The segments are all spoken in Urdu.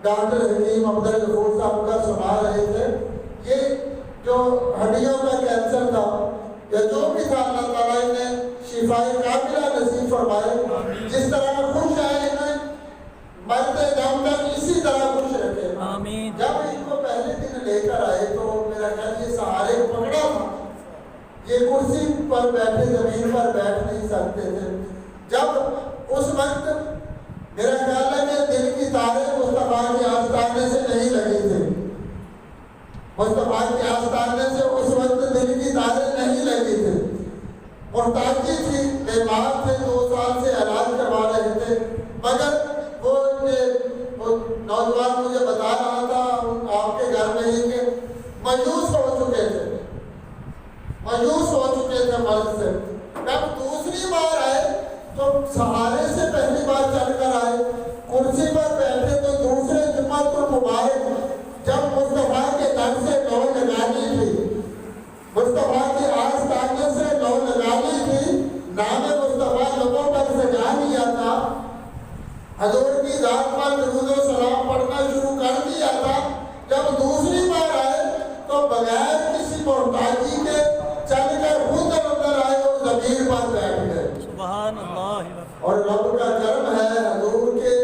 ڈاکٹر حکیم عبدالغفور صاحب کا سنا رہے تھے، یہ جو ہڈیوں کا کینسر تھا یا جو بھی تھا، اللہ تعالیٰ نے شفائے کاملہ نصیب فرمائے، جس طرح خوش ہے انہیں مرتے دم تک اسی طرح خوش رکھے۔ جب ان کو پہلے دن لے کر آئے تو میرا خیال یہ سہارے پکڑا تھا، یہ کرسی پر بیٹھے زمین پر بیٹھ نہیں سکتے تھے۔ جب اس وقت میرا خیال ہے کہ دل کی تاریں مصطفیٰ کے آستانے سے نہیں لگی تھی، مصطفیٰ کے آستانے سے اس وقت دل کی تاریں نہیں لگی تھی، محتاجی تھی، بیمار تھے، 2 سال سے علاج کروا رہے تھے، مگر وہ نوجوان مجھے بتا رہا تھا آپ کے گھر میں ہی کہ مایوس ہو چکے تھے، مایوس ہو چکے تھے مرض سے۔ جب دوسری بار آئے تو سہارے سے پہلی بار چل کر آئے، کرسی پر بیٹھے تو دوسرے جمعۃ المبارک جب مصطفیٰ کے در سے لو لگانی تھی، مصطفیٰ کے آستانے سے لو لگانی تھی، نام مصطفیٰ لبوں پر سجا لیا تھا، حضور کی ذات پر درود و سلام پڑھنا شروع کر دیا تھا، جب دوسری بار آئے تو بغیر کسی محتاجی کے چل کر خود اندر آئے اور زمین پر بیٹھ گئے۔ سبحان اللہ۔ اور رب کا کرم ہے، حضور کے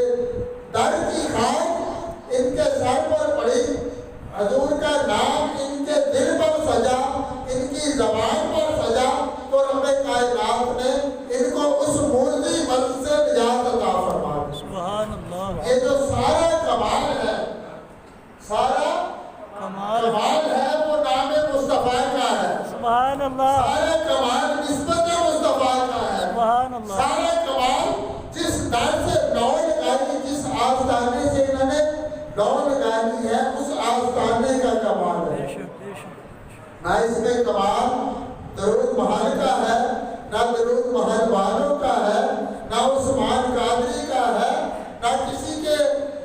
در کی خاک ان کے سر پر پڑی، حضور کا نام ان کے دل پر سجا، ان کی زبان پر سجا، تو رب کائنات نے ان کو اس مردی مرض سے نجات عطا فرما دی۔ سبحان اللہ۔ یہ جو سارا کمال ہے، سارا کمال ہے، وہ نام مصطفیٰ کا ہے۔ سبحان اللہ۔ سارا کمال نسبت مصطفیٰ کا ہے۔ سبحان اللہ۔ سارا کمال جس در سے لو لگائی، جس آستانے سے انہوں نے لو لگائی ہے، اس آستانے کا کمال ہے۔ نہ اس میں کمال درود محل کا ہے، نہ درود محل والوں کا ہے، نہ عثمان قادری کا ہے، نہ کسی کے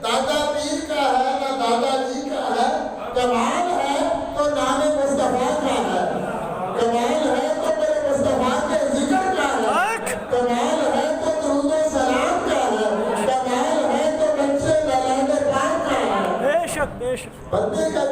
دادا پیر کا ہے، نہ دادا جی کا ہے۔ کمال ہے تو نام مصطفیٰ کا ہے، کمال ہے تو میرے مصطفیٰ کے ذکر کا ہے، کمال ہے تو درود و سلام کا ہے، کمال ہے تو نقش دلال پاک کا ہے۔ بے شک بے شک۔ بندے کا